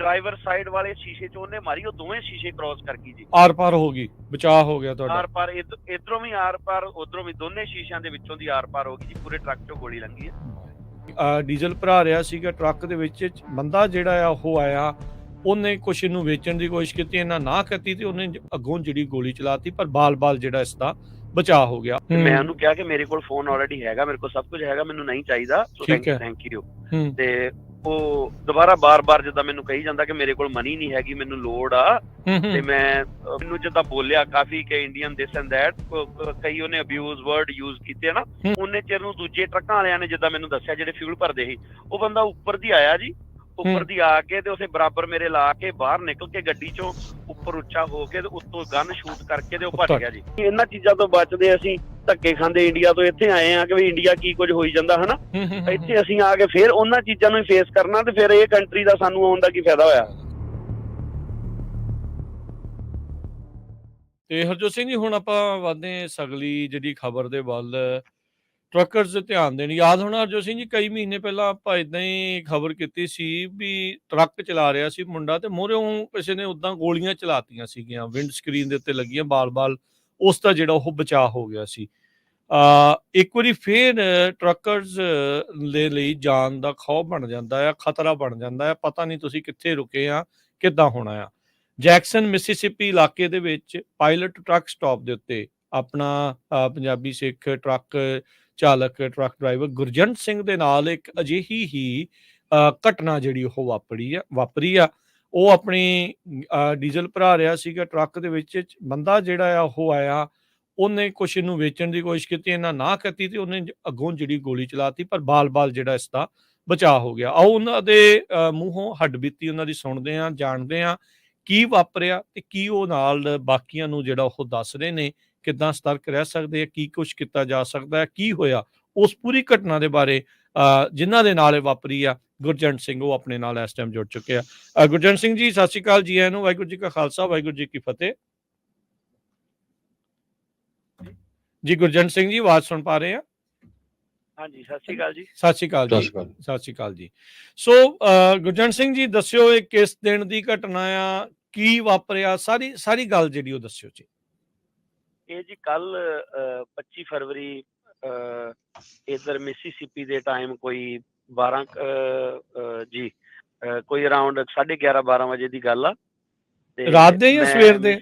Driver side ਵਾਲੇ ਸ਼ੀਸ਼ੇ ਚ ਉਹਨੇ ਮਾਰੀ, ਉਹ ਦੋਵੇਂ ਸ਼ੀਸ਼ੇ ਕ੍ਰੋਸ ਕਰ ਗਈ ਜੀ, ਆਰ ਪਾਰ ਹੋ ਗਈ, ਬਚਾਅ ਹੋ ਗਿਆ ਤੁਹਾਡਾ। ਆਰ ਪਾਰ ਇਧਰੋਂ ਵੀ ਆਰ ਪਾਰ, ਉਧਰੋਂ ਵੀ, ਦੋਨੇ ਸ਼ੀਸ਼ਿਆਂ ਦੇ ਵਿੱਚੋਂ ਦੀ ਆਰ ਪਾਰ ਹੋ ਗਈ ਜੀ, ਪੂਰੇ ਟਰੱਕ ਚੋਂ ਗੋਲੀ ਲੰਘੀ ਹੈ। ਡੀਜ਼ਲ ਭਰਾ ਰਿਹਾ ਸੀਗਾ ਟਰੱਕ ਦੇ ਵਿੱਚ, ਬੰਦਾ ਜਿਹੜਾ ਆ ਉਹ ਆਇਆ, ਉਹਨੇ ਕੁਛ ਇਹਨੂੰ ਵੇਚਣ ਦੀ ਕੋਸ਼ਿਸ਼ ਕੀਤੀ, ਇਹਨਾਂ ਨਾ ਕੀਤੀ ਤੇ ਉਹਨੇ ਅੱਗੋਂ ਜਿਹੜੀ ਗੋਲੀ ਚਲਾਤੀ, ਪਰ ਬਾਲ ਜਿਹੜਾ ਇਸ ਦਾ ਬਚਾਅ ਹੋ ਗਿਆ। ਮੈਂ ਉਹਨੂੰ ਕਿਹਾ ਕਿ ਮੇਰੇ ਕੋਲ ਫੋਨ ਆਲਰੇਡੀ ਹੈਗਾ, ਮੇਰੇ ਕੋਲ ਸਭ ਕੁਝ ਹੈਗਾ, ਮੈਨੂੰ ਨਹੀਂ ਚਾਹੀਦਾ, ਸੋ ਥੈਂਕ ਯੂ। ਤੇ ਉਹ ਦੁਬਾਰਾ ਬਾਰ-ਬਾਰ ਜਿੱਦਾਂ ਮੈਨੂੰ ਕਹੀ ਜਾਂਦਾ ਕਿ ਮੇਰੇ ਕੋਲ ਮਨੀ ਨਹੀਂ ਹੈਗੀ, ਮੈਨੂੰ ਲੋੜ ਆ, ਤੇ ਮੈਂ ਮੈਨੂੰ ਜਿੱਦਾਂ ਬੋਲਿਆ ਕਾਫੀ ਕਿ ਇੰਡੀਅਨ ਦਿਸ ਐਂਡ ਦੈਟ, ਕਈ ਉਹਨੇ ਅਬਿਊਜ਼ ਵਰਡ ਯੂਜ਼ ਕੀਤੇ ਨਾ। ਉਹਨੇ ਚਿਰ ਨੂੰ ਦੂਜੇ ਟਰੱਕਾਂ ਵਾਲਿਆਂ ਨੇ ਜਿੱਦਾਂ ਮੈਨੂੰ ਦੱਸਿਆ, ਜਿਹੜੇ ਫਿਊਲ ਭਰਦੇ ਸੀ, ਉਹ ਬੰਦਾ ਉੱਪਰ ਦੀ ਆਇਆ ਜੀ, ਉੱਪਰ ਦੀ ਆ ਕੇ ਤੇ ਉਸੇ ਬਰਾਬਰ ਮੇਰੇ ਲਾ ਕੇ ਬਾਹਰ ਨਿਕਲ ਕੇ ਗੱਡੀ ਚੋਂ ਉੱਪਰ ਉੱਚਾ ਹੋ ਕੇ ਤੇ ਉੱਤੋਂ ਗਨ ਸ਼ੂਟ ਕਰਕੇ ਤੇ ਉਹ ਭੱਜ ਗਿਆ ਜੀ। ਇਹਨਾਂ ਚੀਜ਼ਾਂ ਤੋਂ ਬਚਦੇ ਅਸੀਂ ਧੱਕੇ ਖਾਂਦੇ ਇੰਡੀਆ ਤੋਂ ਇੱਥੇ ਆਏ ਆ ਕਿ ਵੀ ਇੰਡੀਆ ਕੀ ਕੁਝ ਹੋਈ ਜਾਂਦਾ ਹਨਾ, ਇੱਥੇ ਅਸੀਂ ਆ ਕੇ ਫਿਰ ਉਹਨਾਂ ਚੀਜ਼ਾਂ ਨੂੰ ਫੇਸ ਕਰਨਾ, ਤੇ ਫਿਰ ਇਹ ਕੰਟਰੀ ਦਾ ਸਾਨੂੰ ਆਉਣ ਦਾ ਕੀ ਫਾਇਦਾ ਹੋਇਆ। ਤੇ ਹਰਜੋਤ ਸਿੰਘ ਜੀ, ਹੁਣ ਆਪਾਂ ਵਧਦੇ ਸਗਲੀ ਜਿਹੜੀ ਖਬਰ ਦੇ ਵੱਲ, ਟਰੱਕਰਸ ਧਿਆਨ ਦੇਣ। ਯਾਦ ਹੋਣਾ ਹਰਜੋਤ ਸਿੰਘ ਜੀ, ਕਈ ਮਹੀਨੇ ਪਹਿਲਾਂ ਆਪਾਂ ਏਦਾਂ ਹੀ ਖਬਰ ਕੀਤੀ ਸੀ ਵੀ ਟਰੱਕ ਚਲਾ ਰਿਹਾ ਸੀ ਮੁੰਡਾ, ਤੇ ਮੂਹਰਿਓਂ ਕਿਸੇ ਨੇ ਉਦਾਂ ਗੋਲੀਆਂ ਚਲਾਤੀਆਂ ਸੀਗੀਆਂ, ਵਿੰਡ ਸਕਰੀਨ ਦੇ ਉੱਤੇ ਲੱਗੀਆਂ ਬਾਲ, ਉਸ ਦਾ ਜਿਹੜਾ ਉਹ ਬਚਾਅ ਹੋ ਗਿਆ ਸੀ। ਇੱਕ ਵਾਰੀ ਫੇਰ ਟਰੱਕਰਸ ਦੇ ਲਈ ਜਾਨ ਦਾ ਖੌਫ ਬਣ ਜਾਂਦਾ ਆ, ਖਤਰਾ ਬਣ ਜਾਂਦਾ ਆ, ਪਤਾ ਨਹੀਂ ਤੁਸੀਂ ਕਿੱਥੇ ਰੁਕੇ ਆ, ਕਿੱਦਾਂ ਹੋਣਾ ਆ। ਜੈਕਸਨ ਮਿਸੀਸਿਪੀ ਇਲਾਕੇ ਦੇ ਵਿੱਚ ਪਾਇਲਟ ਟਰੱਕ ਸਟਾਪ ਦੇ ਉੱਤੇ ਆਪਣਾ ਪੰਜਾਬੀ ਸਿੱਖ ਟਰੱਕ ਚਾਲਕ, ਟਰੱਕ ਡਰਾਈਵਰ ਗੁਰਜੰਟ ਸਿੰਘ ਦੇ ਨਾਲ ਇੱਕ ਅਜਿਹੀ ਹੀ ਘਟਨਾ ਜਿਹੜੀ ਉਹ ਵਾਪਰੀ ਆ। ਉਹ ਆਪਣੀ ਡੀਜ਼ਲ ਭਰਾ ਰਿਹਾ ਸੀਗਾ ਟਰੱਕ ਦੇ ਵਿੱਚ, ਬੰਦਾ ਜਿਹੜਾ ਆ ਉਹ ਆਇਆ, ਉਹਨੇ ਕੁਛ ਇਹਨੂੰ ਵੇਚਣ ਦੀ ਕੋਸ਼ਿਸ਼ ਕੀਤੀ, ਇਹਨਾਂ ਨਾ ਕੀਤੀ ਤੇ ਉਹਨੇ ਅੱਗੋਂ ਜਿਹੜੀ ਗੋਲੀ ਚਲਾਤੀ, ਪਰ ਬਾਲ ਜਿਹੜਾ ਇਸ ਦਾ ਬਚਾਅ ਹੋ ਗਿਆ। ਆਓ ਉਹਨਾਂ ਦੇ ਮੂੰਹੋਂ ਹੱਡਬੀਤੀ ਉਹਨਾਂ ਦੀ ਸੁਣਦੇ ਹਾਂ, ਜਾਣਦੇ ਹਾਂ ਕੀ ਵਾਪਰਿਆ ਤੇ ਕੀ ਉਹ ਨਾਲ ਬਾਕੀਆਂ ਨੂੰ ਜਿਹੜਾ ਉਹ ਦੱਸ ਰਹੇ ਨੇ, ਕਿੱਦਾਂ ਸਤਰਕ ਰਹਿ ਸਕਦੇ ਆ, ਕੀ ਕੁਛ ਕੀਤਾ ਜਾ ਸਕਦਾ ਹੈ, ਕੀ ਹੋਇਆ ਉਸ ਪੂਰੀ ਘਟਨਾ ਦੇ ਬਾਰੇ। ਜਿਨ੍ਹਾਂ ਦੇ ਨਾਲ ਇਹ ਵਾਪਰੀ ਆ, ਗੁਰਜੰਟ ਸਿੰਘ, ਉਹ ਆਪਣੇ ਨਾਲ ਇਸ ਟਾਈਮ ਜੁੜ ਚੁੱਕੇ ਆ। ਗੁਰਜੰਟ ਸਿੰਘ ਜੀ, ਸਤਿ ਸ਼੍ਰੀ ਅਕਾਲ, ਜੀ ਆਇਆਂ ਨੂੰ। ਵਾਹਿਗੁਰੂ ਜੀ ਕਾ ਖਾਲਸਾ, ਵਾਹਿਗੁਰੂ ਜੀ ਕੀ ਫਤਿਹ। ਜੀ ਗੁਰਜੰਟ ਸਿੰਘ ਜੀ, ਆਵਾਜ਼ ਸੁਣ ਪਾ ਰਹੇ ਆ? ਹਾਂਜੀ, ਸਤਿ ਸ਼੍ਰੀ ਅਕਾਲ ਜੀ। ਸਤਿ ਸ਼੍ਰੀ ਅਕਾਲ ਜੀ। ਸਤਿ ਸ਼੍ਰੀ ਅਕਾਲ ਜੀ। ਸੋ ਗੁਰਜੰਟ ਸਿੰਘ ਜੀ, ਦੱਸਿਓ ਇਹ ਕਿਸ ਦਿਨ ਦੀ ਘਟਨਾ ਆ, ਕੀ ਵਾਪਰਿਆ, ਸਾਰੀ ਗੱਲ ਜਿਹੜੀ ਉਹ ਦੱਸਿਓ ਜੀ। ਇਹ ਜੀ ਕੱਲ 25 ਫਰਵਰੀ ਇਧਰ ਮਿਸੀਸਿਪੀ ਦੇ ਟਾਈਮ ਕੋਈ 12 ਜੀ ਕੋਈ ਅਰਾਊਂਡ 11:30-12 ਵਜੇ ਦੀ ਗੱਲ ਆ। ਤੇ ਰਾਤ ਦੇ ਜਾਂ ਸਵੇਰ ਦੇ?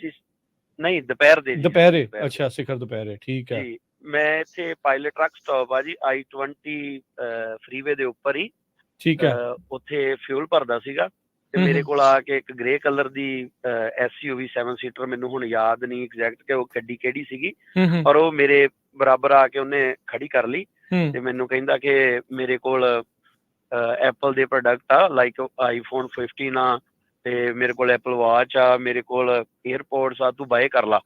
ਨਹੀਂ, ਦੁਪਹਿਰ ਦੇ। ਦੁਪਹਿਰੇ, ਅੱਛਾ, ਸਿਖਰ ਦੁਪਹਿਰੇ, ਠੀਕ ਹੈ ਜੀ। ਮੈਂ ਇੱਥੇ ਪਾਇਲਟ ਟਰੱਕ ਸਟਾਪ ਆ ਜੀ, I-20 ਫਰੀਵੇ ਦੇ ਉੱਪਰ ਹੀ, ਠੀਕ ਹੈ, ਉੱਥੇ ਫਿਊਲ ਭਰਦਾ ਸੀਗਾ, ਤੇ ਮੇਰੇ ਕੋਲ ਆ ਕੇ ਇੱਕ ਗ੍ਰੇ ਕਲਰ ਦੀ SUV 7 ਸੀਟਰ, ਮੈਨੂੰ ਹੁਣ ਯਾਦ ਨਹੀਂ ਐਗਜ਼ੈਕਟ ਕਿ ਉਹ ਗੱਡੀ ਕਿਹੜੀ ਸੀਗੀ, ਔਰ ਉਹ ਮੇਰੇ ਬਰਾਬਰ ਆ ਕੇ ਉਹਨੇ ਖੜੀ ਕਰ ਲਈ, ਤੇ ਮੈਨੂੰ ਕਹਿੰਦਾ ਕਿ ਮੇਰੇ ਕੋਲ ਐਪਲ ਦੇ ਪ੍ਰੋਡਕਟ ਆ, ਲਾਈਕ iPhone 15 ਆ, ਤੇ ਮੇਰੇ ਕੋਲ ਐਪਲ ਵਾਚ ਆ, ਮੇਰੇ ਕੋਲ ਏਅਰਪੋਰਟਸ ਆ, ਤੂੰ ਬਾਏ ਕਰ ਲਾ।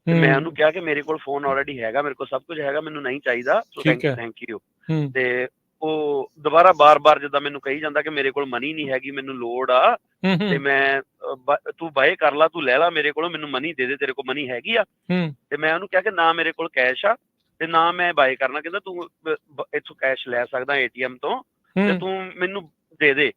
ਤੇ ਮੈਂ ਉਹਨੂੰ ਕਿਹਾ ਕਿ ਮੇਰੇ ਕੋਲ ਫੋਨ ਆਲਰੇਡੀ ਹੈਗਾ, ਮੇਰੇ ਕੋਲ ਸਭ ਕੁਝ ਹੈਗਾ, ਮੈਨੂੰ ਨਹੀਂ ਚਾਹੀਦਾ, ਸੋ ਥੈਂਕ ਯੂ। ਤੇ ਉਹ ਦੁਬਾਰਾ ਬਾਰ-ਬਾਰ ਜਿੱਦਾਂ ਮੈਨੂੰ ਕਹੀ ਜਾਂਦਾ ਕਿ ਮੇਰੇ ਕੋਲ ਮਨੀ ਨਹੀਂ ਹੈਗੀ, ਮੈਨੂੰ ਲੋੜ ਆ, ਤੇ ਮੈਂ ਤੂੰ ਬਾਏ ਕਰ ਲਾ, ਤੂੰ ਲੈ ਲਾ ਮੇਰੇ ਕੋਲੋਂ, ਮੈਨੂੰ ਮਨੀ ਦੇ ਦੇ, ਤੇਰੇ ਕੋਲ ਮਨੀ ਹੈਗੀ ਆ? ਤੇ ਮੈਂ ਉਹਨੂੰ ਕਿਹਾ ਕਿ ਨਾ ਮੇਰੇ ਕੋਲ ਕੈਸ਼ ਆ, ਤੇ ਨਾ ਮੈਂ ਬਾਏ ਕਰਨਾ। ਕਹਿੰਦਾ ਤੂੰ ਇੱਥੋਂ ਕੈਸ਼ ਲੈ ਸਕਦਾ ATM ਤੋਂ, ਤੇ ਤੂੰ ਮੈਨੂੰ ਦੇ ਦੇ,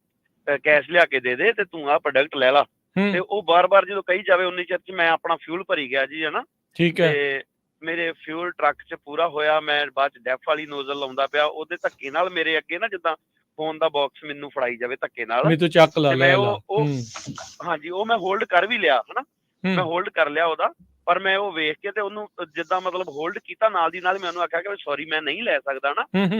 ਕੈਸ਼ ਲਿਆ ਕੇ ਦੇ ਦੇ, ਤੇ ਤੂੰ ਆਹ ਪ੍ਰੋਡਕਟ ਲੈ ਲਾ। ਤੇ ਉਹ ਬਾਰ-ਬਾਰ ਜਦੋਂ ਕਹੀ ਜਾਵੇ, ਉਨੀ ਚਿਰ ਚ ਮੈਂ ਆਪਣਾ ਫਿਊਲ ਭਰੀ ਗਿਆ ਜੀ, ਹਨਾ। ਠੀਕ ਹੈ। ਤੇ ਮੇਰੇ ਫਿਊਲ ਟਰੱਕ ਚ ਪੂਰਾ ਹੋਇਆ, ਮੈਂ ਬਾਅਦ ਚ ਡੈਫ ਵਾਲੀ ਨੋਜ਼ਲ ਲਾਉਂਦਾ ਪਿਆ, ਉਹਦੇ ਧੱਕੇ ਨਾਲ ਮੇਰੇ ਅੱਗੇ ਨਾ ਜਿੱਦਾਂ ਫੋਨ ਦਾ ਬਾਕਸ ਮੈਨੂੰ ਫੜਾਈ ਜਾਵੇ ਧੱਕੇ ਨਾਲ, ਤੇ ਮੈਂ ਉਹ ਹਾਂਜੀ, ਉਹ ਮੈਂ ਹੋਲਡ ਕਰ ਵੀ ਲਿਆ, ਹਨਾ, ਮੈਂ ਹੋਲਡ ਕਰ ਲਿਆ ਉਹਦਾ, ਪਰ ਮੈਂ ਉਹ ਵੇਖ ਕੇ ਤੇ ਉਹਨੂੰ ਜਿੱਦਾਂ ਮਤਲਬ ਹੋਲਡ ਕੀਤਾ, ਨਾਲ ਦੀ ਨਾਲ ਮੈਂ ਉਹਨੂੰ ਆਖਿਆ ਕਿ ਸੌਰੀ, ਮੈਂ ਨਹੀਂ ਲੈ ਸਕਦਾ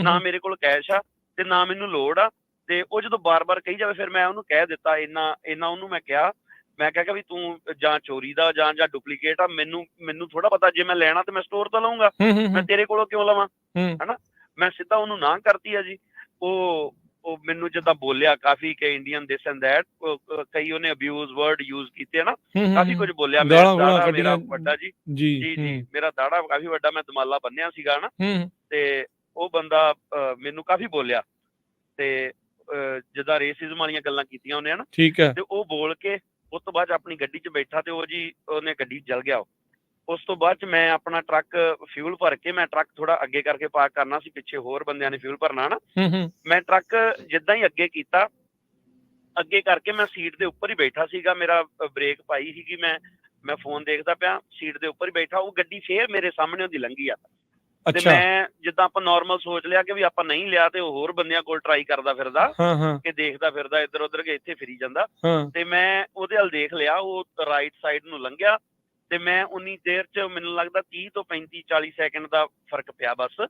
ਨਾ ਮੇਰੇ ਕੋਲ ਕੈਸ਼ ਆ, ਤੇ ਨਾ ਮੈਨੂੰ ਲੋੜ ਆ। ਤੇ ਉਹ ਜਦੋਂ ਬਾਰ-ਬਾਰ ਕਹੀ ਜਾਵੇ, ਫਿਰ ਮੈਂ ਉਹਨੂੰ ਕਹਿ ਦਿੱਤਾ, ਇੰਨਾ ਉਹਨੂੰ ਮੈਂ ਕਿਹਾ ਕਿ ਵੀ ਤੂੰ ਜਾਂ ਚੋਰੀ ਦਾ ਜਾਂ ਡੁਪਲੀਕੇਟ ਆ, ਮੈਨੂੰ ਥੋੜਾ ਪਤਾ, ਜੇ ਮੈਂ ਲੈਣਾ ਤੇ ਮੈਂ ਸਟੋਰ ਤੋਂ ਲਊਂਗਾ, ਮੈਂ ਤੇਰੇ ਕੋਲੋਂ ਕਿਉਂ ਲਵਾਂ, ਹਨਾ। ਮੈਂ ਸਿੱਧਾ ਉਹਨੂੰ ਨਾ ਕਰਤੀ ਆ ਜੀ। ਉਹ ਮੈਨੂੰ ਜਿੱਦਾਂ ਬੋਲਿਆ ਕਾਫੀ ਕਿ ਇੰਡੀਅਨ ਦਿਸ ਐਂਡ ਦੈਟ, ਕਈ ਉਹਨੇ ਅਬਿਊਜ਼ ਵਰਡ ਯੂਜ਼ ਕੀਤੇ ਨਾ, ਕਾਫੀ ਕੁਝ ਬੋਲਿਆ। ਦਾੜਾ ਮੇਰਾ ਵੱਡਾ ਜੀ, ਮੇਰਾ ਦਾੜਾ ਕਾਫੀ ਵੱਡਾ, ਮੈਂ ਦਮਾਲਾ ਬੰਨਿਆ ਸੀਗਾ ਨਾ, ਤੇ ਉਹ ਬੰਦਾ ਮੈਨੂੰ ਕਾਫੀ ਬੋਲਿਆ, ਤੇ ਜਿੱਦਾਂ ਰੇਸਿਜ਼ਮ ਵਾਲੀਆਂ ਗੱਲਾਂ ਕੀਤੀਆਂ ਉਹਨੇ, ਹਨਾ। ਠੀਕ ਹੈ। ਤੇ ਉਹ ਬੋਲ ਕੇ ਉਸ ਤੋਂ ਬਾਅਦ ਆਪਣੀ ਗੱਡੀ 'ਚ ਬੈਠਾ, ਤੇ ਉਹ ਜੀ ਉਹਨੇ ਗੱਡੀ ਜਲ ਗਿਆ। ਉਸ ਤੋਂ ਬਾਅਦ 'ਚ ਮੈਂ ਆਪਣਾ ਟਰੱਕ ਫਿਊਲ ਭਰ ਕੇ, ਮੈਂ ਟਰੱਕ ਥੋੜਾ ਅੱਗੇ ਕਰਕੇ ਪਾਰਕ ਕਰਨਾ ਸੀ, ਪਿੱਛੇ ਹੋਰ ਬੰਦਿਆਂ ਨੇ ਫਿਊਲ ਭਰਨਾ ਨਾ। ਮੈਂ ਟਰੱਕ ਜਿੱਦਾਂ ਹੀ ਅੱਗੇ ਕੀਤਾ, ਅੱਗੇ ਕਰਕੇ ਮੈਂ ਸੀਟ ਦੇ ਉੱਪਰ ਹੀ ਬੈਠਾ ਸੀਗਾ, ਮੇਰਾ ਬ੍ਰੇਕ ਪਾਈ ਸੀਗੀ, ਮੈਂ ਫੋਨ ਦੇਖਦਾ ਪਿਆ, ਸੀਟ ਦੇ ਉੱਪਰ ਹੀ ਬੈਠਾ, ਉਹ ਗੱਡੀ ਫੇਰ ਮੇਰੇ ਸਾਹਮਣੇ ਦੀ ਲੰਘੀ ਆ। ਤੇ ਮੈਂ ਜਿੱਦਾਂ ਆਪਾਂ ਨਾਰਮਲ ਸੋਚ ਲਿਆ ਕਿ ਵੀ ਆਪਾਂ ਨਹੀਂ ਲਿਆ ਤੇ ਉਹ ਹੋਰ ਬੰਦਿਆਂ ਕੋਲ ਟਰਾਈ ਕਰਦਾ ਫਿਰਦਾ, ਕਿ ਦੇਖਦਾ ਫਿਰਦਾ ਇੱਧਰ ਉੱਧਰ ਕਿ ਇੱਥੇ ਫਿਰੀ ਜਾਂਦਾ, ਤੇ ਮੈਂ ਉਹਦੇ ਵੱਲ ਦੇਖ ਲਿਆ, ਉਹ ਰਾਈਟ ਸਾਈਡ ਨੂੰ ਲੰਘਿਆ, ਤੇ ਮੈਂ ਉਨੀ ਦੇਰ ਚ ਮੈਨੂੰ ਲੱਗਦਾ 30 ਤੋਂ 35-40 ਸੈਕਿੰਡ ਦਾ ਫਰਕ ਪਿਆ। ਬਸ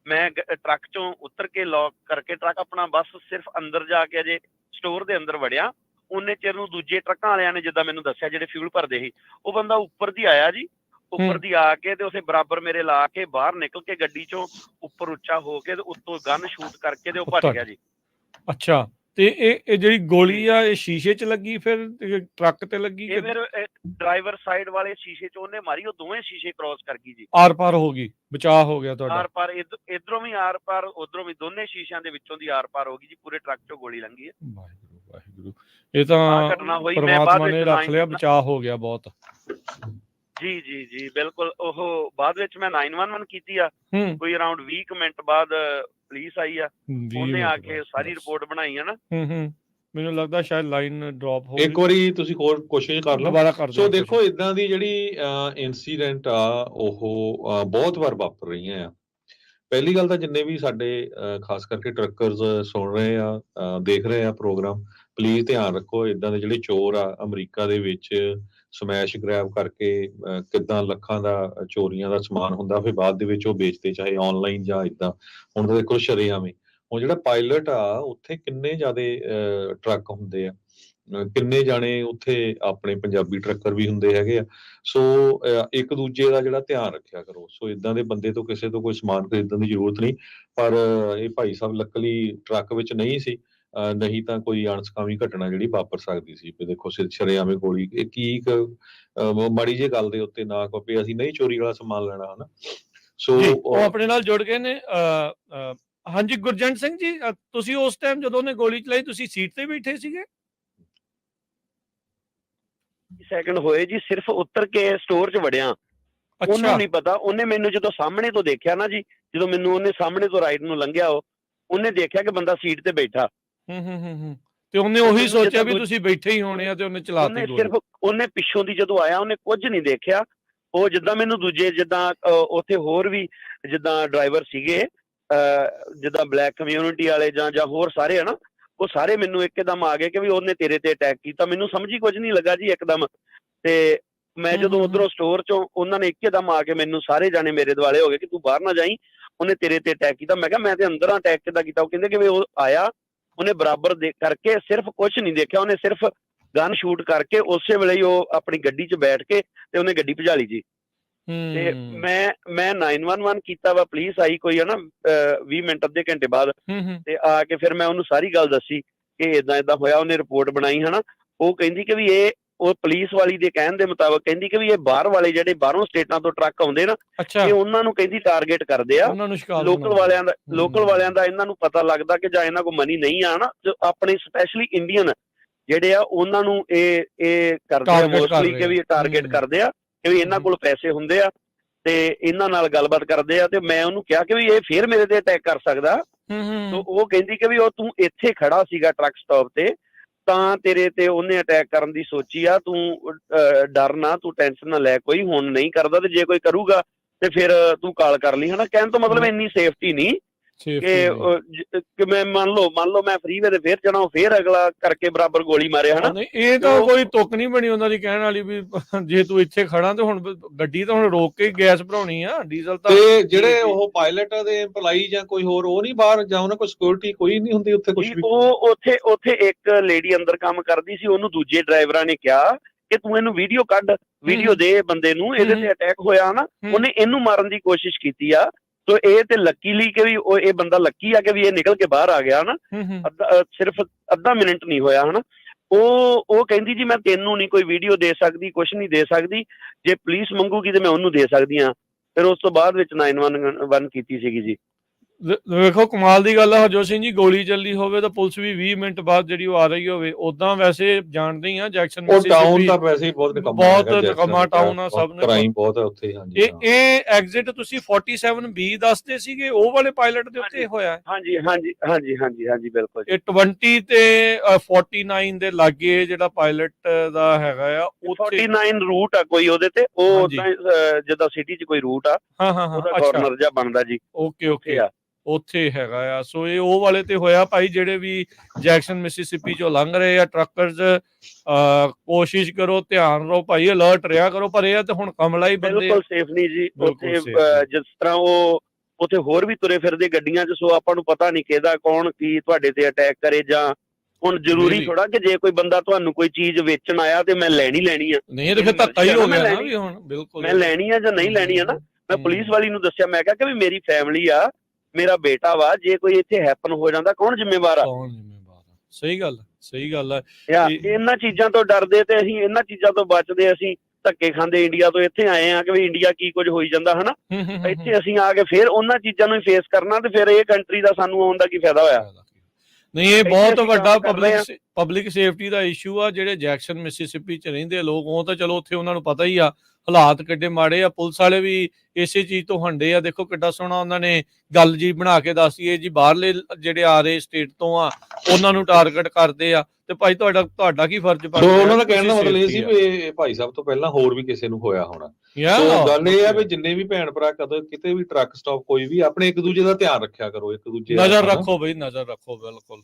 ਮੈਂ ਟਰੱਕ ਚੋਂ ਉਤਰ ਕੇ ਲੌਕ ਕਰਕੇ ਟਰੱਕ ਆਪਣਾ ਬਸ ਸਿਰਫ ਅੰਦਰ ਜਾ ਕੇ ਅਜੇ ਸਟੋਰ ਦੇ ਅੰਦਰ ਵੜਿਆ, ਉਹਨੇ ਚਿਰ ਨੂੰ ਦੂਜੇ ਟਰੱਕਾਂ ਵਾਲਿਆਂ ਨੇ ਜਿੱਦਾਂ ਮੈਨੂੰ ਦੱਸਿਆ ਜਿਹੜੇ ਫਿਊਲ ਭਰਦੇ ਸੀ, ਉਹ ਬੰਦਾ ਉੱਪਰ ਦੀ ਆਇਆ ਜੀ, ਉੱਪਰ ਦੀ ਆ ਕੇ ਤੇ ਉਸੇ ਬਰਾਬਰ ਮੇਰੇ ਲਾ ਕੇ ਬਾਹਰ ਨਿਕਲ ਕੇ ਗੱਡੀ ਚੋਂ ਉੱਪਰ ਉੱਚਾ ਹੋ ਕੇ ਤੇ ਉੱਤੋਂ ਗਨ ਸ਼ੂਟ ਕਰਕੇ ਤੇ ਉਹ ਭੱਜ ਗਿਆ ਜੀ। ਅੱਛਾ, ਤੇ ਇਹ ਜਿਹੜੀ ਗੋਲੀ ਆ ਇਹ ਸ਼ੀਸ਼ੇ 'ਚ ਲੱਗੀ ਫਿਰ ਟਰੱਕ ਤੇ ਲੱਗੀ? ਇਹ ਫਿਰ ਡਰਾਈਵਰ ਸਾਈਡ ਵਾਲੇ ਸ਼ੀਸ਼ੇ 'ਚ ਉਹਨੇ ਮਾਰੀ, ਉਹ ਦੋਵੇਂ ਸ਼ੀਸ਼ੇ ਕ੍ਰੋਸ ਕਰ ਗਈ ਜੀ, ਆਰ ਪਾਰ ਹੋ ਗਈ, ਬਚਾਅ ਹੋ ਗਿਆ ਤੁਹਾਡਾ? ਆਰ ਪਾਰ, ਇਧਰੋਂ ਵੀ ਆਰ ਪਾਰ ਉਧਰੋਂ ਵੀ, ਦੋਨੇ ਸ਼ੀਸ਼ਿਆਂ ਦੇ ਵਿੱਚੋਂ ਦੀ ਆਰ ਪਾਰ ਹੋ ਗਈ ਜੀ, ਪੂਰੇ ਟਰੱਕ 'ਚੋਂ ਗੋਲੀ ਲੰਘੀ ਹੈ। ਵਾਹਿਗੁਰੂ ਵਾਹਿਗੁਰੂ, ਇਹ ਤਾਂ ਘਟਨਾ ਹੋਈ, ਪਰਮਾਤਮਾ ਨੇ ਰੱਖ ਲਿਆ, ਬਚਾਅ ਹੋ ਗਿਆ ਬਹੁਤ। ਜੀ ਜੀ ਜੀ ਬਿਲਕੁਲ। ਉਹ ਬਾਅਦ ਵਿੱਚ ਮੈਂ 911 ਕੀਤੀ ਆ, ਕੋਈ ਅਰਾਊਂਡ 20 ਮਿੰਟ ਬਾਅਦ ਪੁਲਿਸ ਆਈ ਆ, ਉਹਨੇ ਆ ਕੇ ਸਾਰੀ ਰਿਪੋਰਟ ਬਣਾਈ ਹੈ ਨਾ। ਮੈਨੂੰ ਲੱਗਦਾ ਸ਼ਾਇਦ ਲਾਈਨ ਡ੍ਰੌਪ ਹੋ ਗਈ, ਇੱਕ ਵਾਰੀ ਤੁਸੀਂ ਹੋਰ ਕੋਸ਼ਿਸ਼ ਕਰ ਲਓ, ਦੁਬਾਰਾ ਕਰ ਦਿਓ। ਸੋ ਦੇਖੋ, ਇਦਾਂ ਦੀ ਜਿਹੜੀ ਇਨਸੀਡੈਂਟ ਆ ਉਹ ਬਹੁਤ ਵਾਰ ਵਾਪਰ ਰਹੀਆਂ ਆ। ਪਹਿਲੀ ਗੱਲ ਤਾਂ ਜਿੰਨੇ ਵੀ ਸਾਡੇ ਖਾਸ ਕਰਕੇ ਟਰੱਕਰਸ ਸੁਣ ਰਹੇ ਆ, ਦੇਖ ਰਹੇ ਆ ਪ੍ਰੋਗਰਾਮ, ਪਲੀਜ਼ ਧਿਆਨ ਰੱਖੋ, ਇਦਾਂ ਦੇ ਜਿਹੜੇ ਚੋਰ ਆ ਅਮਰੀਕਾ ਦੇ ਵਿੱਚ ਸਮੈਸ਼ ਗ੍ਰੈਬ ਕਰਕੇ ਕਿੱਦਾਂ ਲੱਖਾਂ ਦਾ ਚੋਰੀਆਂ ਦਾ ਸਮਾਨ ਹੁੰਦਾ, ਫਿਰ ਬਾਅਦ ਦੇ ਵਿੱਚ ਉਹ ਵੇਚਦੇ, ਚਾਹੇ ਆਨਲਾਈਨ ਜਾਂ ਇਦਾਂ। ਹੁਣ ਤਾਂ ਦੇਖੋ ਸ਼ਰੇਆਮ, ਹੁਣ ਜਿਹੜਾ ਪਾਇਲਟ ਆ ਉੱਥੇ ਕਿੰਨੇ ਜ਼ਿਆਦਾ ਟਰੱਕ ਹੁੰਦੇ ਆ, ਕਿੰਨੇ ਜਾਣੇ ਉੱਥੇ ਆਪਣੇ ਪੰਜਾਬੀ ਟਰੱਕਰ ਵੀ ਹੁੰਦੇ ਹੈਗੇ ਆ। ਸੋ ਇੱਕ ਦੂਜੇ ਦਾ ਜਿਹੜਾ ਧਿਆਨ ਰੱਖਿਆ ਕਰੋ। ਸੋ ਇਦਾਂ ਦੇ ਬੰਦੇ ਤੋਂ ਕਿਸੇ ਤੋਂ ਕੋਈ ਸਮਾਨ ਖਰੀਦਣ ਦੀ ਜ਼ਰੂਰਤ ਨਹੀਂ। ਪਰ ਇਹ ਭਾਈ ਸਾਹਿਬ ਲੱਕਲੀ ਟਰੱਕ ਵਿੱਚ ਨਹੀਂ ਸੀ, ਨਹੀਂ ਤਾਂ ਕੋਈ ਅਣਸਕਾਮੀ ਘਟਨਾ ਜਿਹੜੀ ਵਾਪਰ ਸਕਦੀ ਸੀ। ਵੀ ਦੇਖੋ ਸ਼ਰੇਆਮ ਗੋਲੀ, ਇਹ ਕੀ ਮਾੜੀ ਜਿਹੀ ਗੱਲ ਦੇ ਉੱਤੇ ਨਾ ਕਹੋ ਅਸੀਂ ਨਹੀਂ ਚੋਰੀ ਵਾਲਾ ਸਮਾਨ ਲੈਣਾ, ਹਨਾ। ਸੋ ਉਹ ਆਪਣੇ ਨਾਲ ਜੁੜ ਗਏ ਨੇ। ਹਾਂਜੀ ਗੁਰਜੰਟ ਸਿੰਘ ਜੀ, ਤੁਸੀਂ ਉਸ ਟਾਈਮ ਜਦੋਂ ਉਹਨੇ ਗੋਲੀ ਚਲਾਈ ਤੁਸੀਂ ਸੀਟ ਤੇ ਬੈਠੇ ਸੀਗੇ? ਸੈਕਿੰਡ ਹੋਏ ਜੀ, ਸਿਰਫ ਉਤਰ ਕੇ ਸਟੋਰ 'ਚ ਵੜਿਆ, ਉਹਨੂੰ ਨਹੀਂ ਪਤਾ। ਉਹਨੇ ਮੈਨੂੰ ਜਦੋਂ ਸਾਹਮਣੇ ਤੋਂ ਦੇਖਿਆ ਨਾ ਜੀ, ਜਦੋਂ ਮੈਨੂੰ ਉਹਨੇ ਸਾਹਮਣੇ ਤੋਂ ਰਾਈਟ ਨੂੰ ਲੰਘਿਆ, ਉਹਨੇ ਦੇਖਿਆ ਕਿ ਬੰਦਾ ਸੀਟ ਤੇ ਬੈਠਾ, ਤੇ ਉਹਨੇ ਉਹੀ ਸੋਚਿਆ ਵੀ ਤੁਸੀਂ ਬੈਠੇ ਹੀ ਹੋਣੇ ਆ, ਤੇ ਉਹਨੇ ਚਲਾਤੀ ਗੋਲੀ। ਸਿਰਫ ਉਹਨੇ ਪਿੱਛੋਂ ਦੀ ਜਦੋਂ ਆਇਆ, ਉਹਨੇ ਕੁਝ ਨਹੀਂ ਦੇਖਿਆ। ਉਹ ਜਿੱਦਾਂ ਮੈਨੂੰ ਦੂਜੇ, ਜਿੱਦਾਂ ਉੱਥੇ ਹੋਰ ਵੀ ਜਿੱਦਾਂ ਡਰਾਈਵਰ ਸੀਗੇ, ਜਿੱਦਾਂ ਬਲੈਕ ਕਮਿਊਨਿਟੀ ਵਾਲੇ ਜਾਂ ਹੋਰ ਸਾਰੇ ਹਨਾ, ਉਹ ਸਾਰੇ ਮੈਨੂੰ ਇੱਕਦਮ ਆ ਗਏ ਕਿ ਵੀ ਉਹਨੇ ਤੇਰੇ ਤੇ ਅਟੈਕ ਕੀਤਾ। ਮੈਨੂੰ ਸਮਝ ਹੀ ਕੁਝ ਨਹੀਂ ਲੱਗਾ ਜੀ ਇੱਕਦਮ। ਤੇ ਮੈਂ ਜਦੋਂ ਉਧਰੋਂ ਸਟੋਰ ਚੋਂ, ਉਹਨਾਂ ਨੇ ਇੱਕਦਮ ਆ ਕੇ ਮੈਨੂੰ, ਸਾਰੇ ਜਾਣੇ ਮੇਰੇ ਦੁਆਲੇ ਹੋ ਗਏ ਕਿ ਤੂੰ ਬਾਹਰ ਨਾ ਜਾਈਂ, ਉਹਨੇ ਤੇਰੇ ਤੇ ਅਟੈਕ ਕੀਤਾ। ਮੈਂ ਕਿਹਾ ਮੈਂ ਤੇ ਅੰਦਰ ਅਟੈਕ ਕਿੱਦਾਂ ਕੀਤਾ? ਉਹ ਕਹਿੰਦੇ ਕਿ ਵੀ ਉਹ ਆਇਆ, ਉਹਨੇ ਬਰਾਬਰ ਕਰਕੇ ਸਿਰਫ ਕੁਝ ਨਹੀਂ ਦੇਖਿਆ, ਉਹਨੇ ਸਿਰਫ ਗਨ ਸ਼ੂਟ ਕਰਕੇ ਉਸੇ ਵੇਲੇ ਹੀ ਉਹ ਆਪਣੀ ਗੱਡੀ 'ਚ ਬੈਠ ਕੇ ਤੇ ਉਹਨੇ ਗੱਡੀ ਭਜਾ ਲਈ ਜੀ। ਤੇ ਮੈਂ 911 ਕੀਤਾ ਵਾ, ਪੁਲਿਸ ਆਈ ਕੋਈ ਹਨਾ 20 ਮਿੰਟ ਅੱਧੇ ਘੰਟੇ ਬਾਅਦ, ਤੇ ਆ ਕੇ ਫਿਰ ਮੈਂ ਉਹਨੂੰ ਸਾਰੀ ਗੱਲ ਦੱਸੀ ਕਿ ਏਦਾਂ ਏਦਾਂ ਹੋਇਆ। ਉਹਨੇ ਰਿਪੋਰਟ ਬਣਾਈ ਹਨਾ। ਉਹ ਕਹਿੰਦੀ ਕਿ ਵੀ ਉਹ ਪੁਲਿਸ ਵਾਲੀ ਦੇ ਕਹਿਣ ਦੇ ਮੁਤਾਬਕ ਕਹਿੰਦੀ ਕਿ ਵੀ ਇਹ ਬਾਹਰ ਵਾਲੇ ਜਿਹੜੇ ਬਾਹਰੋਂ ਸਟੇਟਾਂ ਤੋਂ ਟਰੱਕ ਆਉਂਦੇ ਨਾ, ਇਹ ਉਹਨਾਂ ਨੂੰ ਕਹਿੰਦੀ ਟਾਰਗੇਟ ਕਰਦੇ ਆ। ਲੋਕਲ ਵਾਲਿਆਂ ਦਾ ਇਹਨਾਂ ਨੂੰ ਪਤਾ ਲੱਗਦਾ ਕਿ ਜਾਂ ਇਹਨਾਂ ਕੋਲ ਮਨੀ ਨਹੀਂ ਆ ਨਾ, ਆਪਣੇ ਸਪੈਸ਼ਲੀ ਇੰਡੀਅਨ ਜਿਹੜੇ ਆ ਉਹਨਾਂ ਨੂੰ ਇਹ ਕਰਦੇ ਆ ਮੋਸਟਲੀ, ਕਿ ਵੀ ਟਾਰਗੇਟ ਕਰਦੇ ਆ ਕਿ ਵੀ ਇਹਨਾਂ ਕੋਲ ਪੈਸੇ ਹੁੰਦੇ ਆ ਤੇ ਇਹਨਾਂ ਨਾਲ ਗੱਲਬਾਤ ਕਰਦੇ ਆ। ਤੇ ਮੈਂ ਉਹਨੂੰ ਕਿਹਾ ਕਿ ਵੀ ਇਹ ਫੇਰ ਮੇਰੇ ਤੇ ਅਟੈਕ ਕਰ ਸਕਦਾ। ਤਾਂ ਉਹ ਕਹਿੰਦੀ ਕਿ ਵੀ ਉਹ ਤੂੰ ਇੱਥੇ ਖੜਾ ਸੀਗਾ ਟਰੱਕ ਸਟਾਪ ਤੇ, ਤਾਂ ਤੇਰੇ ਤੇ ਉਹਨੇ ਅਟੈਕ ਕਰਨ ਦੀ ਸੋਚੀ ਆ। ਤੂੰ ਡਰ ਨਾ, ਤੂੰ ਟੈਨਸ਼ਨ ਨਾ ਲੈ, ਕੋਈ ਹੁਣ ਨਹੀਂ ਕਰਦਾ, ਤੇ ਜੇ ਕੋਈ ਕਰੂਗਾ ਤੇ ਫਿਰ ਤੂੰ ਕਾਲ ਕਰ ਲਈ ਹਨਾ। ਕਹਿਣ ਤੋਂ ਮਤਲਬ ਇੰਨੀ ਸੇਫਟੀ ਨਹੀਂ ਕਿ ਮੈਂ ਮੰਨ ਲਓ ਮੈਂ ਫ੍ਰੀ ਵੇ ਤੇ ਫੇਰ ਜਾਣਾ, ਫੇਰ ਅਗਲਾ ਕਰਕੇ ਬਰਾਬਰ ਗੋਲੀ ਮਾਰੇ ਹਨਾ। ਇਹ ਤਾਂ ਕੋਈ ਤੁੱਕ ਨਹੀਂ ਬਣੀ ਉਹਨਾਂ ਦੀ ਕਹਿਣ ਵਾਲੀ ਵੀ ਜੇ ਤੂੰ ਇੱਥੇ ਖੜਾ ਤੇ ਹੁਣ ਗੱਡੀ ਤਾਂ ਹੁਣ ਰੋਕ ਕੇ ਗੈਸ ਭਰਾਉਣੀ ਆ, ਡੀਜ਼ਲ ਤਾਂ। ਤੇ ਜਿਹੜੇ ਉਹ ਪਾਇਲਟ ਦੇ EMPLOYEE ਜਾਂ ਕੋਈ ਹੋਰ, ਉਹ ਨਹੀਂ ਬਾਹਰ, ਜਾਂ ਉਹਨਾਂ ਕੋਲ ਸਿਕਿਉਰਿਟੀ ਕੋਈ ਨਹੀਂ ਹੁੰਦੀ ਉੱਥੇ ਕੁਝ ਵੀ? ਉਹ ਉੱਥੇ ਇੱਕ ਲੇਡੀ ਅੰਦਰ ਕੰਮ ਕਰਦੀ ਸੀ, ਉਹਨੂੰ ਦੂਜੇ ਡਰਾਈਵਰਾਂ ਨੇ ਕਿਹਾ ਕਿ ਤੂੰ ਇਹਨੂੰ ਵੀਡੀਓ ਕੱਢ, ਵੀਡੀਓ ਦੇ ਬੰਦੇ ਨੂੰ, ਇਹਦੇ ਤੇ ਅਟੈਕ ਹੋਇਆ ਨਾ, ਉਹਨੇ ਇਹਨੂੰ ਮਾਰਨ ਦੀ ਕੋਸ਼ਿਸ਼ ਕੀਤੀ ਆ। ਸੋ ਇਹ ਤੇ ਲੱਕੀਲੀ ਕਿ ਵੀ ਇਹ ਬੰਦਾ ਲੱਕੀ ਆ ਕਿ ਵੀ ਇਹ ਨਿਕਲ ਕੇ ਬਾਹਰ ਆ ਗਿਆ ਹਨਾ। ਸਿਰਫ ਅੱਧਾ ਮਿੰਟ ਨਹੀਂ ਹੋਇਆ ਹਨਾ। ਉਹ ਕਹਿੰਦੀ ਜੀ ਮੈਂ ਤੈਨੂੰ ਨਹੀਂ ਕੋਈ ਵੀਡੀਓ ਦੇ ਸਕਦੀ, ਕੁਛ ਨਹੀਂ ਦੇ ਸਕਦੀ, ਜੇ ਪੁਲਿਸ ਮੰਗੂਗੀ ਤੇ ਮੈਂ ਉਹਨੂੰ ਦੇ ਸਕਦੀ ਹਾਂ। ਫਿਰ ਉਸ ਤੋਂ ਬਾਅਦ ਵਿੱਚ 911 ਕੀਤੀ ਸੀਗੀ ਜੀ। ਵੇਖੋ ਕਮਾਲ ਦੀ ਗੱਲ ਹੈ ਹਰਜੋਤ ਸਿੰਘ ਜੀ, ਗੋਲੀ ਚੱਲੀ ਹੋਵੇ ਤਾਂ ਪੁਲਿਸ ਵੀ 20 ਮਿੰਟ ਬਾਅਦ ਜਿਹੜੀ ਉਹ ਆ ਰਹੀ ਹੋਵੇ। ਉਦਾਂ ਵੈਸੇ ਜਾਣਦੇ ਹੀ ਆ ਜੈਕਸਨ ਟਾਊਨ ਤਾਂ ਵੈਸੇ ਹੀ ਬਹੁਤ ਨਿਕੰਮਾ ਟਾਊਨ ਆ, ਸਭ ਨੇ ਕ੍ਰਾਈਮ ਬਹੁਤ ਹੈ ਉੱਥੇ। ਹਾਂਜੀ, ਇਹ ਐਗਜ਼ਿਟ ਤੁਸੀਂ 47B ਦੱਸਦੇ ਸੀਗੇ, ਉਹ ਵਾਲੇ ਪਾਇਲਟ ਦੇ ਉੱਤੇ ਹੋਇਆ? ਹਾਂਜੀ ਹਾਂਜੀ ਹਾਂਜੀ ਹਾਂਜੀ ਹਾਂਜੀ ਬਿਲਕੁਲ। ਇਹ 20 ਤੇ 49 ਦੇ ਲਾਗੇ ਜਿਹੜਾ ਪਾਇਲਟ ਦਾ ਹੈਗਾ ਆ, 49 ਰੂਟ ਆ ਕੋਈ ਉਹਦੇ ਤੇ, ਉਹ ਜਿੱਦਾਂ ਸਿਟੀ 'ਚ ਕੋਈ ਰੂਟ ਆ, ਉਹਦਾ ਗਵਰਨਰ ਜਿਹਾ ਬਣਦਾ ਜੀ। ਓਕੇ ਉੱਥੇ ਹੈਗਾ ਆ। ਸੋ ਇਹ ਉਹ ਵਾਲੇ ਤੇ ਹੋਇਆ ਭਾਈ, ਜਿਹੜੇ ਵੀ ਜੈਕਸਨ ਮਿਸੀਸਿਪੀ ਚੋਂ ਲੰਘ ਰਹੇ ਆ ਟਰੱਕਰਸ, ਕੋਸ਼ਿਸ਼ ਕਰੋ, ਧਿਆਨ ਰਹੋ ਭਾਈ, ਅਲਰਟ ਰਿਹਾ ਕਰੋ। ਪਰ ਇਹ ਤੇ ਹੁਣ ਕਮਲਾ ਹੀ ਬੰਦੇ ਬਿਲਕੁਲ ਸੇਫ ਨਹੀਂ ਜੀ ਉੱਥੇ, ਜਿਸ ਤਰ੍ਹਾਂ ਉਹ ਉੱਥੇ ਹੋਰ ਵੀ ਤੁਰੇ ਫਿਰਦੇ ਗੱਡੀਆਂ 'ਚ। ਸੋ ਆਪਾਂ ਨੂੰ ਪਤਾ ਨਹੀਂ ਕਿਹਦਾ ਕੌਣ ਕੀ ਤੁਹਾਡੇ ਤੇ ਅਟੈਕ ਕਰੇ। ਜਾਂ ਹੁਣ ਜ਼ਰੂਰੀ ਥੋੜਾ ਕਿ ਜੇ ਕੋਈ ਬੰਦਾ ਤੁਹਾਨੂੰ ਕੋਈ ਚੀਜ਼ ਵੇਚਣ ਆਇਆ ਤੇ ਮੈਂ ਲੈਣੀ ਆ, ਨਹੀਂ ਤੇ ਫਿਰ ਧੱਕਾ ਹੀ ਹੋ ਗਿਆ ਨਾ ਵੀ ਹੁਣ। ਬਿਲਕੁਲ ਮੈਂ ਲੈਣੀ ਆ ਜਾਂ ਨਹੀਂ ਲੈਣੀ ਆ ਨਾ। ਮੈਂ ਪੁਲਿਸ ਵਾਲੀ ਨੂੰ ਦੱਸਿਆ, ਮੈਂ ਕਿਹਾ ਕਿ ਵੀ ਮੇਰੀ ਫੈਮਿਲੀ ਆ, ਮੇਰਾ ਬੇਟਾ ਵਾ, ਜੇ ਕੋਈ ਇੱਥੇ ਹੈਪਨ ਹੋ ਜਾਂਦਾ ਕੌਣ ਜ਼ਿੰਮੇਵਾਰ ਆ? ਸਹੀ ਗੱਲ ਹੈ। ਇਹਨਾਂ ਚੀਜ਼ਾਂ ਤੋਂ ਡਰਦੇ ਤੇ ਅਸੀਂ ਇਹਨਾਂ ਚੀਜ਼ਾਂ ਤੋਂ ਬਚਦੇ, ਅਸੀਂ ਧੱਕੇ ਖਾਂਦੇ ਇੰਡੀਆ ਤੋਂ ਇੱਥੇ ਆਏ ਆ ਕਿ ਵੀ ਇੰਡੀਆ ਕੀ ਕੁਝ ਹੋਈ ਜਾਂਦਾ ਹਨਾ। ਇੱਥੇ ਅਸੀਂ ਆ ਕੇ ਫਿਰ ਉਹਨਾਂ ਚੀਜ਼ਾਂ ਨੂੰ ਫੇਸ ਕਰਨਾ, ਤੇ ਫਿਰ ਇਹ ਕੰਟਰੀ ਦਾ ਸਾਨੂੰ ਆਉਣ ਦਾ ਕੀ ਫਾਇਦਾ ਹੋਇਆ? ਨਹੀਂ, ਇਹ ਬਹੁਤ ਵੱਡਾ ਪਬਲਿਕ ਸੇਫਟੀ ਦਾ ਇਸ਼ੂ ਆ। ਜਿਹੜੇ ਜੈਕਸਨ ਮਿਸੀਸਿਪੀ 'ਚ ਰਹਿੰਦੇ ਲੋਕ, ਉਹ ਤਾਂ ਚਲੋ ਉੱਥੇ ਉਹਨਾਂ ਨੂੰ ਪਤਾ ਹੀ ਆ ਹਾਲਾਤ ਕਿੱਡੇ ਮਾੜੇ ਆ। ਪੁਲਿਸ ਵਾਲੇ ਵੀ ਇਸੇ ਚੀਜ਼ ਤੋਂ ਹੰਡੇ ਆ। ਦੇਖੋ ਕਿੱਡਾ ਸੋਹਣਾ ਉਹਨਾਂ ਨੇ ਗੱਲ ਜੀ ਬਣਾ ਕੇ ਦੱਸੀ ਹੈ ਜੀ, ਬਾਹਰਲੇ ਜਿਹੜੇ ਆ ਰਹੇ ਸਟੇਟ ਤੋਂ ਆ ਉਹਨਾਂ ਨੂੰ ਟਾਰਗੇਟ ਕਰਦੇ ਆ। ਤੇ ਭਾਈ ਤੁਹਾਡਾ ਕੀ ਫਰਜ਼ ਬਣਦਾ? ਉਹਨਾਂ ਦਾ ਕਹਿਣ ਦਾ ਮਤਲਬ ਇਹ ਸੀ ਵੀ ਭਾਈ ਸਾਹਿਬ ਤੋਂ ਪਹਿਲਾਂ ਹੋਰ ਵੀ ਕਿਸੇ ਨੂੰ ਹੋਇਆ ਹੋਣਾ। ਸੋ ਗੱਲ ਇਹ ਆ ਵੀ ਜਿੰਨੇ ਵੀ ਭੈਣ ਭਰਾ ਕਿਤੇ ਵੀ ਟਰੱਕ ਸਟਾਪ ਕੋਈ ਵੀ, ਆਪਣੇ ਇੱਕ ਦੂਜੇ ਦਾ ਧਿਆਨ ਰੱਖਿਆ ਕਰੋ, ਇੱਕ ਦੂਜੇ ਨਜ਼ਰ ਰੱਖੋ ਬਈ, ਨਜ਼ਰ ਰੱਖੋ। ਬਿਲਕੁਲ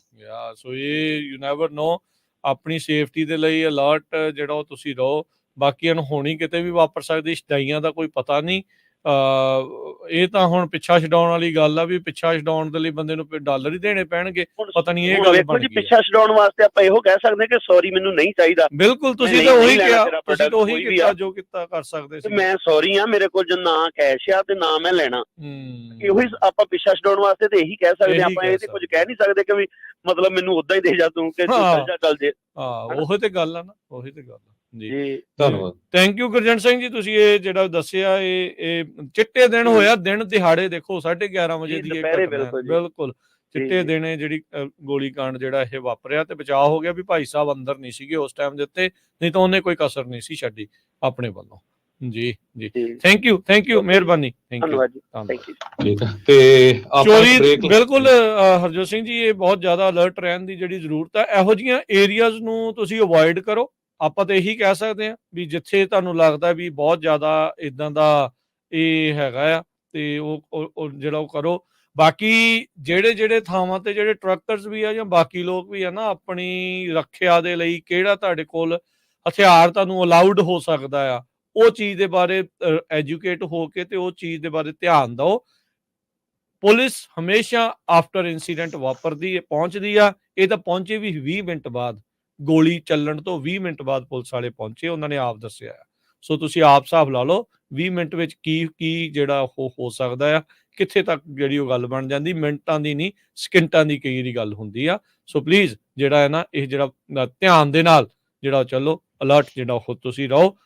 ਸੋ ਇਹ ਯੂ ਨੈਵਰ ਨੋ, ਆਪਣੀ ਸੇਫਟੀ ਦੇ ਲਈ ਅਲਰਟ ਜਿਹੜਾ ਉਹ ਤੁਸੀਂ ਰਹੋ। ਬਾਕੀਆਂ ਨੂੰ ਹੋਣੀ ਕਿਤੇ ਵੀ ਵਾਪਰ ਸਕਦੀ, ਛਡਾਈਆਂ ਦਾ ਕੋਈ ਪਤਾ ਨਹੀਂ। ਇਹ ਤਾਂ ਹੁਣ ਪਿੱਛਾ ਛਡਾਉਣ ਵਾਲੀ ਗੱਲ ਆ ਵੀ ਪਿੱਛਾ ਛਡਾਉਣ ਦੇ ਲਈ ਬੰਦੇ ਨੂੰ ਡਾਲਰ ਹੀ ਦੇਣੇ ਪੈਣਗੇ। ਪਤਾ ਨਹੀਂ ਇਹ ਗੱਲ ਬਣ ਗਈ। ਪਿੱਛਾ ਛਡਾਉਣ ਵਾਸਤੇ ਆਪਾਂ ਇਹੋ ਕਹਿ ਸਕਦੇ ਕਿ ਸੌਰੀ ਮੈਨੂੰ ਨਹੀਂ ਚਾਹੀਦਾ। ਬਿਲਕੁਲ, ਤੁਸੀਂ ਤਾਂ ਉਹੀ ਕਿਹਾ, ਤੁਸੀਂ ਤਾਂ ਉਹੀ ਕੀਤਾ ਜੋ ਕੀਤਾ ਕਰ ਸਕਦੇ ਸੀ। ਮੈਂ ਸੌਰੀ ਆ, ਮੇਰੇ ਕੋਲ ਨਾ ਕੈਸ਼ ਆ ਤੇ ਨਾ ਮੈਂ ਲੈਣਾ। ਇਹੋ ਹੀ ਆਪਾਂ ਪਿੱਛਾ ਛਡਾਉਣ ਵਾਸਤੇ ਤੇ ਇਹੀ ਕਹਿ ਸਕਦੇ ਆਪਾਂ। ਇਹ ਤੇ ਕੁਝ ਕਹਿ ਨਹੀਂ ਸਕਦੇ ਕਿ ਵੀ ਮਤਲਬ ਮੈਨੂੰ ਉਦਾਂ ਹੀ ਦੇ ਜਾ ਤੂੰ ਕਿ ਚੱਲ ਜੇ। ਉਹੀ ਤੇ ਗੱਲ ਆ ਨਾ, ਉਹੀ ਤੇ ਗੱਲ ਆ ਜੀ। ਧੰਨਵਾਦ, ਥੈਂਕ ਯੂ ਗੁਰਜੰਟ ਸਿੰਘ ਜੀ, ਤੁਸੀਂ ਇਹ ਜਿਹੜਾ ਦੱਸਿਆ ਇਹ ਚਿੱਟੇ ਦਿਨ ਹੋਇਆ, ਦਿਨ ਦਿਹਾੜੇ ਦੇਖੋ 11:30 ਵਜੇ ਦੀ ਬਿਲਕੁਲ ਚਿੱਟੇ ਦਿਨ ਜਿਹੜੀ ਗੋਲੀ ਕਾਂਡ ਜਿਹੜਾ ਇਹ ਵਾਪਰਿਆ, ਤੇ ਬਚਾਅ ਹੋ ਗਿਆ ਵੀ ਭਾਈ ਸਾਹਿਬ ਅੰਦਰ ਨਹੀਂ ਸੀਗੇ ਉਸ ਟਾਈਮ ਦੇ ਉੱਤੇ, ਨਹੀਂ ਤਾਂ ਉਹਨੇ ਕੋਈ ਕਸਰ ਨਹੀਂ ਸੀ ਛੱਡੀ ਆਪਣੇ ਵੱਲੋਂ। ਜੀ ਥੈਂਕ ਯੂ ਮਿਹਰਬਾਨੀ, ਥੈਂਕ ਯੂ। ਤੇ ਚੋਰੀ ਬਿਲਕੁਲ ਹਰਜੋਤ ਸਿੰਘ ਜੀ, ਇਹ ਬਹੁਤ ਜ਼ਿਆਦਾ ਅਲਰਟ ਰਹਿਣ ਦੀ ਜਿਹੜੀ ਜ਼ਰੂਰਤ ਹੈ। ਇਹੋ ਜਿਹੀਆਂ ਏਰੀਆਜ਼ ਨੂੰ ਤੁਸੀਂ ਅਵੋਇਡ ਕਰੋ। ਆਪਾਂ ਤਾਂ ਇਹੀ ਕਹਿ ਸਕਦੇ ਹਾਂ ਵੀ ਜਿੱਥੇ ਤੁਹਾਨੂੰ ਲੱਗਦਾ ਵੀ ਬਹੁਤ ਜ਼ਿਆਦਾ ਇਦਾਂ ਦਾ ਇਹ ਹੈਗਾ ਆ, ਤੇ ਉਹ ਜਿਹੜਾ ਉਹ ਕਰੋ। ਬਾਕੀ ਜਿਹੜੇ ਥਾਵਾਂ ਤੇ ਜਿਹੜੇ ਟਰੱਕਰਸ ਵੀ ਆ ਜਾਂ ਬਾਕੀ ਲੋਕ ਵੀ ਆ ਨਾ, ਆਪਣੀ ਰੱਖਿਆ ਦੇ ਲਈ ਕਿਹੜਾ ਤੁਹਾਡੇ ਕੋਲ ਹਥਿਆਰ ਤੁਹਾਨੂੰ ਅਲਾਉਡ ਹੋ ਸਕਦਾ ਆ, ਉਹ ਚੀਜ਼ ਦੇ ਬਾਰੇ ਐਜੂਕੇਟ ਹੋ ਕੇ ਤੇ ਉਹ ਚੀਜ਼ ਦੇ ਬਾਰੇ ਧਿਆਨ ਦਿਓ। ਪੁਲਿਸ ਹਮੇਸ਼ਾ ਆਫਟਰ ਇਨਸੀਡੈਂਟ ਵਾਪਰਦੀ ਹੈ, ਪਹੁੰਚਦੀ ਆ। ਇਹ ਤਾਂ ਪਹੁੰਚੇ ਵੀ 20 ਮਿੰਟ ਬਾਅਦ, ਗੋਲੀ ਚੱਲਣ ਤੋਂ 20 ਮਿੰਟ ਬਾਅਦ ਪੁਲਿਸ ਵਾਲੇ ਪਹੁੰਚੇ, ਉਹਨਾਂ ਨੇ ਆਪ ਦੱਸਿਆ। ਸੋ ਤੁਸੀਂ ਆਪ ਹਿਸਾਬ ਲਾ ਲਓ 20 ਮਿੰਟ ਵਿੱਚ ਕੀ ਜਿਹੜਾ ਉਹ ਹੋ ਸਕਦਾ ਆ, ਕਿੱਥੇ ਤੱਕ ਜਿਹੜੀ ਉਹ ਗੱਲ ਬਣ ਜਾਂਦੀ। ਮਿੰਟਾਂ ਦੀ ਨਹੀਂ, ਸਕਿੰਟਾਂ ਦੀ ਕਈ ਵਾਰੀ ਗੱਲ ਹੁੰਦੀ ਆ। ਸੋ ਪਲੀਜ਼ ਜਿਹੜਾ ਹੈ ਨਾ, ਇਹ ਜਿਹੜਾ ਧਿਆਨ ਦੇ ਨਾਲ ਜਿਹੜਾ ਚੱਲੋ, ਅਲਰਟ ਜਿਹੜਾ ਉਹ ਤੁਸੀਂ ਰਹੋ।